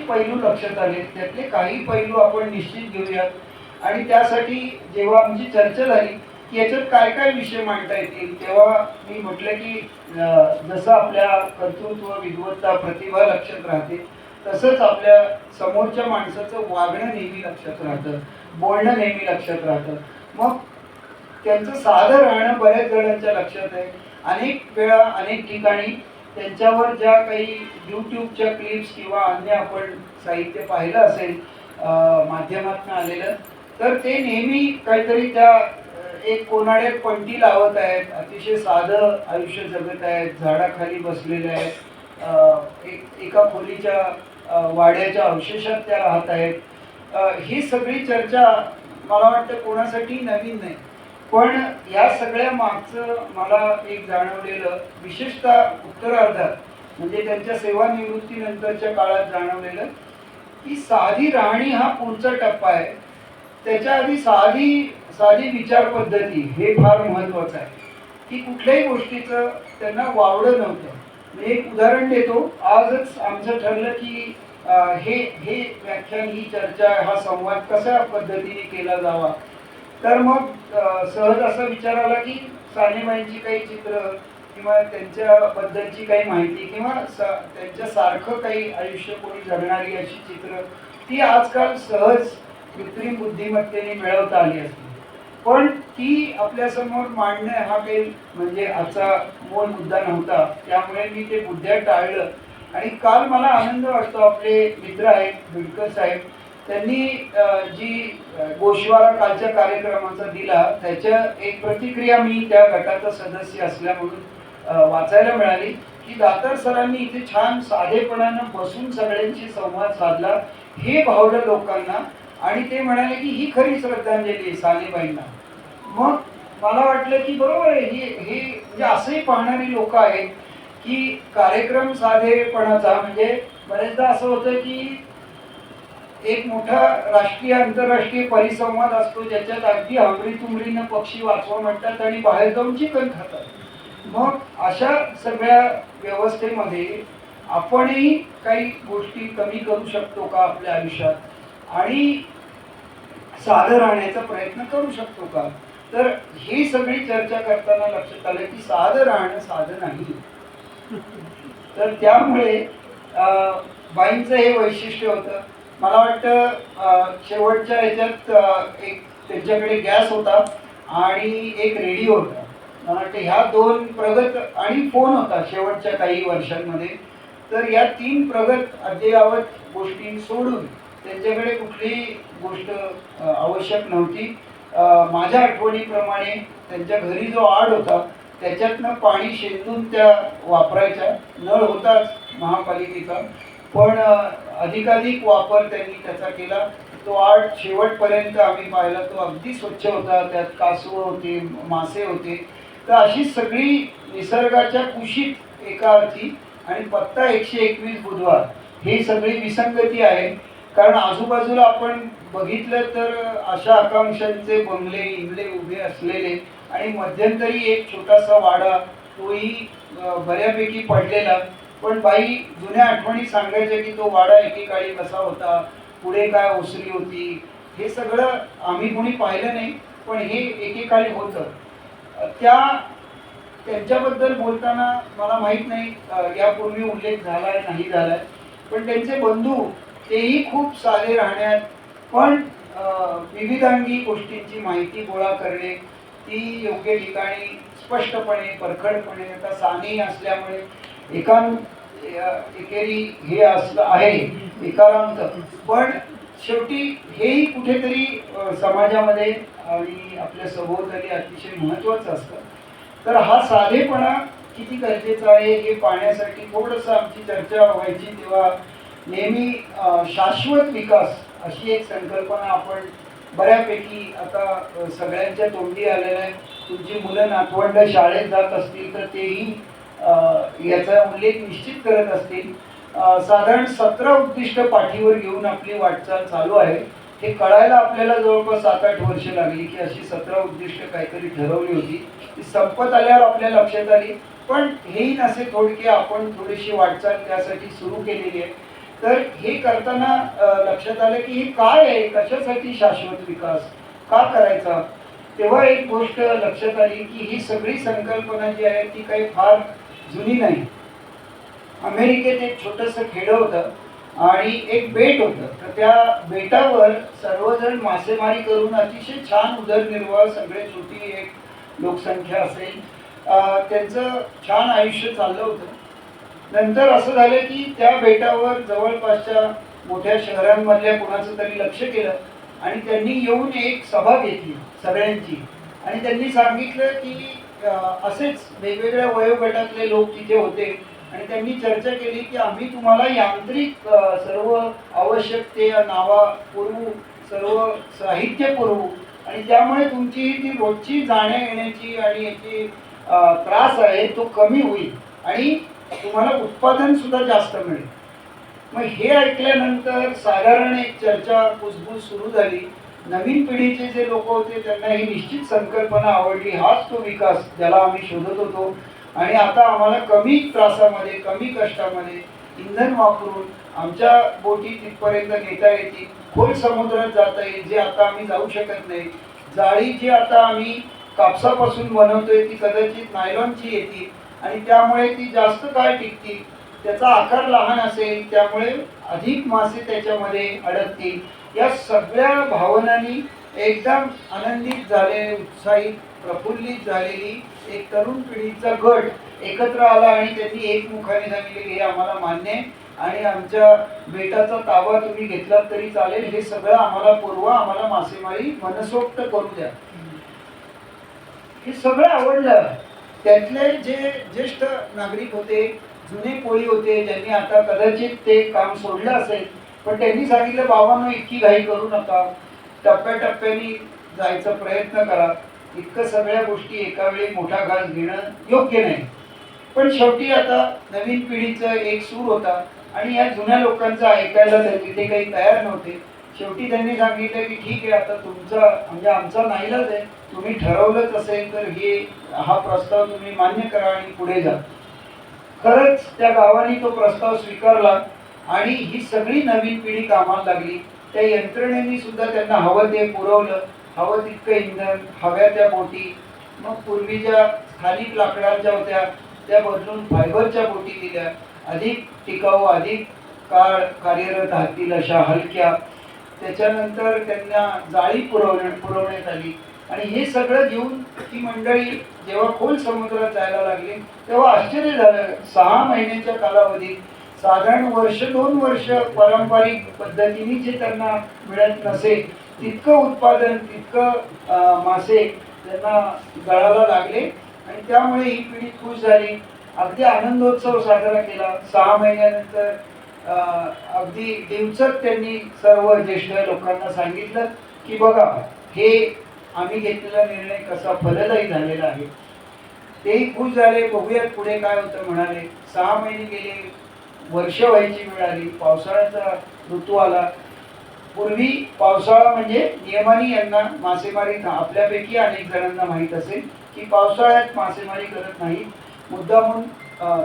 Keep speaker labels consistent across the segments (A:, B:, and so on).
A: पैलू लक्षात आले, त्यातले काही पैलू आपण निश्चित घेऊयात आणि त्यासाठी जेव्हा आमची चर्चा झाली की याच्यात काय काय विषय मांडता येतील, तेव्हा मी म्हटलं की जसं आपल्या कर्तृत्व, विद्वत्ता, प्रतिभा लक्षात राहते, तसंच आपल्या समोरच्या माणसाचं वागणं नेहमी लक्षात राहतं, बोलणं नेहमी लक्षात राहतं. मग त्यांचं साधं राहणं बऱ्याच जणांच्या लक्षात आहे. अनेक वेळा अनेक ठिकाणी त्यांच्यावर ज्या काही यूट्यूबच्या क्लिप्स किंवा अन्य आपण साहित्य पाहिलं असेल माध्यमातून आलेलं, तर ते नेहमी काहीतरी त्या एक कोनाड्यात पणती लावत आहेत, अतिशय साधं आयुष्य जगत आहेत, झाडाखाली बसलेले आहेत, एका खोलीच्या वाड्याच्या अवशेषात त्या राहत आहेत. ही सगळी चर्चा मला वाटतं कोणासाठी नवीन नाही, पण या सगळ्या मागचं मला एक जाणवलेलं, विशेषतः उत्तरार्धात म्हणजे त्यांच्या सेवानिवृत्तीनंतरच्या काळात जाणवलेलं की साधी राहणी हा पुढचा टप्पा आहे. त्याच्या आधी साधी विचार पद्धती हे फार महत्त्वाचं आहे की कुठल्याही गोष्टीचं त्यांना वावडं नव्हतं. मी एक उदाहरण देतो. आजच आमचं ठरलं की हे व्याख्यान, ही चर्चा, हा संवाद कशा पद्धतीने केला जावा. तर मग सहज असा विचार आला की सानेबाईंची काही चित्र किंवा त्यांच्याबद्दलची काही माहिती किंवा त्यांच्यासारखं काही आयुष्य कोणी जगणारी अशी चित्र ती आजकाल सहज कृत्रिम बुद्धिमत्तेने मिळवता आली असते, पण ती आपल्यासमोर मांडणं हा काही म्हणजे आजचा मूळ मुद्दा नव्हता. त्यामुळे मी ते मुद्दा टाळलं. आणि काल मला आनंद वाटतो, आपले मित्र आहेत बिडकर साहेब, त्यांनी जी गोषवारा कालच्या कार्यक्रमाचा दिला त्याच्या एक प्रतिक्रिया मी त्या गटाचा सदस्य असल्या म्हणून वाचायला मिळाली की दातार सरांनी इथे छान साधेपणानं बसून सगळ्यांशी संवाद साधला, हे भावलं लोकांना. आणि ते म्हणाले की ही खरी श्रद्धांजली आहे सानेबाईंना. मग मला वाटलं की बरोबर आहे, हे म्हणजे असंही पाहणारी लोक आहेत की कार्यक्रम साधेपणाचा म्हणजे बरेचदा असं होतं की एक मोठा राष्ट्रीय आंतरराष्ट्रीय परिसंवाद असतो ज्याच्यात अगदी हमरी-तुमरीनं पक्षी वाचवा म्हणतात आणि बाहेर जाऊन चिकन खातात. मग अशा सगळ्या व्यवस्थेमध्ये आपणही काही गोष्टी कमी करू शकतो का आपल्या आयुष्यात आणि साधं राहण्याचा प्रयत्न करू शकतो का. तर ही सगळी चर्चा करताना लक्षात आलं की साधं राहणं साधं नाही. तर त्यामुळे बाईंचं हे वैशिष्ट्य होतं. मला वाटतं शेवटच्या ह्याच्यात एक त्यांच्याकडे गॅस होता आणि एक रेडिओ होता. मला वाटतं ह्या दोन प्रगत आणि फोन होता शेवटच्या काही वर्षांमध्ये. तर या तीन प्रगत अद्ययावत गोष्टी सोडून त्यांच्याकडे कुठलीही गोष्ट आवश्यक नव्हती. माझ्या आठवणीप्रमाणे त्यांच्या घरी जो आड होता त्याच्यातनं पाणी शेंदून त्या वापरायच्या. नळ होताच महापालिकेचा, पण अधिकाधिक वापर त्यांनी त्याचा केला. तो आड शेवटपर्यंत आम्ही पाहिला, तो अगदी स्वच्छ होता, त्यात कासव होते, मासे होते. तर अशी सगळी निसर्गाच्या कुशीत एका अर्थी आणि पत्ता 121 बुधवार ही सगळी विसंगती आहे. कारण आजूबाजूला आपण बघितलं तर अशा आकांक्षांचे बंगले इंगले उभे असलेले आणि मध्यंतरी एक छोटासा वाडा, तोही बऱ्यापैकी पडलेला. पण बाई जुन्या आठवणी सांगायच्या की तो वाडा एकेकाळी कसा होता, पुढे काय ओसरी होती, हे सगळं आम्ही कोणी पाहिलं नाही, पण हे एकेकाळी होतं. त्यांच्याबद्दल बोलताना मला माहीत नाही यापूर्वी उल्लेख झाला आहे नाही झाला आहे, पण त्यांचे बंधू तेही खूप साधे राहण्यात पण विविधांगी गोष्टींची माहिती गोळा करणे, ती योग्य ठिकाणी स्पष्टपणे परखडपणे. आता साने असल्यामुळे एकेरी हे असलं आहे एकारांत, पण शेवटी हेही कुठेतरी समाजामध्ये आणि आपल्या सभोवताली अतिशय महत्त्वाचं असतं. तर हा साधेपणा किती गरजेचा आहे हे पाहण्यासाठी थोडंसं आमची चर्चा व्हायची. तेव्हा नेहमी शाश्वत विकास अशी एक संकल्पना आपण बऱ्यापैकी आता सगळ्यांच्या तोंडी आलेल्या आहे. तुमची मुलं नातवंड शाळेत जात असतील तर तेही याचा उल्लेख निश्चित करत असतील. साधारण 17 उद्दिष्ट पाठीवर घेऊन आपली वाटचाल चालू आहे. हे कळायला आपल्याला जवळपास 7-8 वर्ष लागली की अशी 17 उद्दिष्ट काहीतरी ठरवली होती. ती संपत आल्यावर आपल्या लक्षात आली, पण हेही नसे थोडके आपण थोडीशी वाटचाल त्यासाठी सुरू केलेली आहे. तर हे करताना लक्षात आलं की हे काय आहे, कशासाठी शाश्वत विकास का करायचा. तेव्हा एक गोष्ट लक्षात आली की ही सगळी संकल्पना जी आहे ती काही फार जुनी नाही. अमेरिकेत एक छोटंसं खेडं होतं आणि एक बेट होतं. तर त्या बेटावर सर्वजण मासेमारी करून अतिशय छान उदरनिर्वाह, सगळे छोटी एक लोकसंख्या असेल, त्यांचं छान आयुष्य चाललं होतं. नंतर असं झालं की त्या बेटावर जवळपासच्या मोठ्या शहरांमधल्या कुणाचं तरी लक्ष केलं आणि त्यांनी येऊन एक सभा घेतली सगळ्यांची. आणि त्यांनी सांगितलं की असेच वेगवेगळ्या वयोगटातले लोक तिथे होते आणि त्यांनी चर्चा केली की आम्ही तुम्हाला यांत्रिक सर्व आवश्यक ते नावा पुरवू, सर्व साहित्य पुरवू आणि त्यामुळे तुमची ती रोजची जाण्या येण्याची आणि याची त्रास आहे तो कमी होईल आणि तुम्हाला उत्पादन सुद्धा जास्त मिळेल. मग हे ऐकल्यानंतर साधारण एक चर्चा कुजबूज सुरू झाली. नवीन पिढीचे जे लोक होते त्यांना ही निश्चित संकल्पना आवडली. हाच तो विकास ज्याला आम्ही शोधत होतो आणि आता आम्हाला कमी त्रासामध्ये, कमी कष्टामध्ये इंधन वापरून आमच्या बोटी तिथपर्यंत नेता येतील, खोल समुद्रात जाता येईल जे आता आम्ही जाऊ शकत नाही. जाळी जी आता आम्ही कापसापासून बनवतोय ती कदाचित नायलॉनची येतील आणि त्यामुळे ती जास्त काळ टिकतील. त्याचा आकार लहान असेल त्यामुळे अधिक मासे त्याच्यामध्ये अडकतील. या सगळ्या भावनांनी एकदम आनंदित झाले, उत्साहित, प्रफुल्लित झालेली एक तरुण पिढीचा गट एकत्र आला आणि त्यांनी एकमुखाने सांगितले हे आम्हाला मान्य आहे आणि आमच्या बेटाचा ताबा तुम्ही घेतलात तरी चालेल, हे सगळं आम्हाला पुरवा, आम्हाला मासेमारी मनसोक्त करू द्या. हे सगळं आवडलं. त्यातले जे ज्येष्ठ नागरिक होते, जुने कोळी होते, ज्यांनी आता कदाचित ते काम सोडलं असेल, पण त्यांनी सांगितलं बाबांनो इतकी घाई करू नका, टप्प्याटप्प्याने जायचा प्रयत्न करा. इतकं सगळ्या गोष्टी एका वेळी मोठा घास घेणं योग्य नाही. पण शेवटी आता नवीन पिढीचा एक सूर होता आणि या जुन्या लोकांचं ऐकायला तिथे काही तयार नव्हते. शेवटी त्यांनी सांगितलं की ठीक आहे, आता तुमचा म्हणजे आमचा नाईलाज आहे, तुम्ही ठरवलंच असेल तर हा प्रस्ताव तुम्ही मान्य करा आणि पुढे जा. खरंच त्या गावाने तो प्रस्ताव स्वीकारला आणि ही सगळी नवीन पिढी कामाला लागली. त्या यंत्रणेने सुद्धा त्यांना हवं ते पुरवलं, हवं तितकं इंधन, हव्या त्या बोटी. मग पूर्वीच्या स्थानिक लाकडांच्या होत्या त्या बदलून फायबरच्या बोटी दिल्या, अधिक टिकाऊ, अधिक काळ कार्यरत राहतील अशा हलक्या. त्याच्यानंतर त्यांना जाळी पुरवण्यात आली आणि हे सगळं घेऊन ती मंडळी जेव्हा खोल समुद्रात जायला लागली तेव्हा आश्चर्य झालं. 6 महिन्याच्या कालावधीत साधारण वर्ष 2 वर्ष पारंपरिक पद्धतीने जे त्यांना मिळत नसेल तितकं उत्पादन, तितकं मासे त्यांना गळाला लागले आणि त्यामुळे ही पिढी खुश झाली. अगदी आनंदोत्सव साजरा केला. 6 महिन्यानंतर अगदी दिवसात त्यांनी सर्व ज्येष्ठ लोकांना सांगितलं की बघा हे आम्ही घेतलेला निर्णय कसा फलदायी झालेला आहे. तेही खुश झाले. बघूयात पुढे काय होतं म्हणाले. 6 महिने गेले, वर्ष व्हायची वेळ आली, पावसाळ्याचा ऋतू आला. पूर्वी पावसाळा म्हणजे नियमाने यांना मासेमारी आपल्यापैकी अनेक जणांना माहीत असेल की पावसाळ्यात मासेमारी करत नाही, मुद्दामून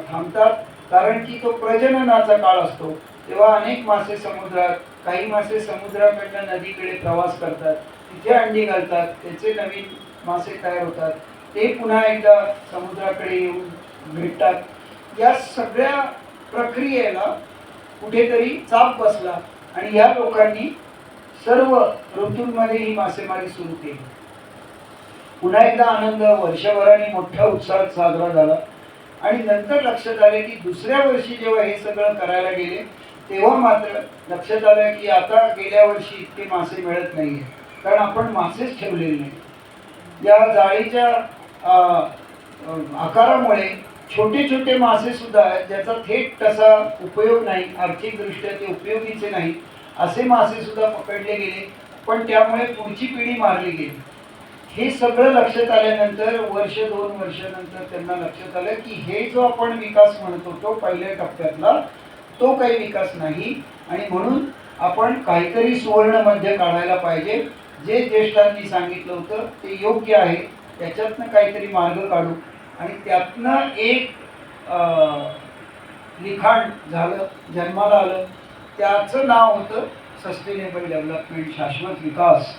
A: थांबतात, कारण की तो प्रजननाचा काळ असतो. तेव्हा अनेक मासे समुद्रात, काही मासे समुद्राकडनं नदीकडे प्रवास करतात, तिथे अंडी घालतात, त्याचे नवीन मासे तयार होतात, ते पुन्हा एकदा समुद्राकडे येऊन भेटतात. या सगळ्या प्रक्रियेला कुठेतरी चाप बसला आणि या लोकांनी सर्व ऋतूंमध्ये ही मासेमारी सुरू केली. पुन्हा एकदा आनंद वर्षभराने मोठ्या उत्साहात साजरा झाला आणि नंतर लक्षात आले की दुसऱ्या वर्षी जेव्हा हे सगळं करायला गेले तेव्हा मात्र लक्षात आलं की आता गेल्या वर्षी इतके मासे मिळत नाहीये, कारण आपण मासेच ठेवलेले नाही. या जाळीच्या आकारामुळे छोटे छोटे मासे सुद्धा ज्याचा थेट तसा उपयोग नाही, आर्थिकदृष्ट्या ते उपयोगीचे नाही, असे मासे सुद्धा पकडले गेले. पण त्यामुळे पुढची पिढी मारली गेली. हे सगळं लक्षात आल्यानंतर वर्ष 2 वर्षानंतर त्यांना लक्षात आलं की हे जो आपण विकास म्हणतो तो पहिल्या टप्प्यातला तो काही विकास नाही आणि म्हणून आपण काहीतरी सुवर्ण मध्य काढायला पाहिजे. जे ज्येष्ठांनी सांगितलं होतं ते योग्य आहे, त्याच्यातनं काहीतरी मार्ग काढू आणि त्यातनं एक लिखाण झालं, जन्माला आलं त्याचं नाव होतं सस्टेनेबल डेव्हलपमेंट, शाश्वत विकास.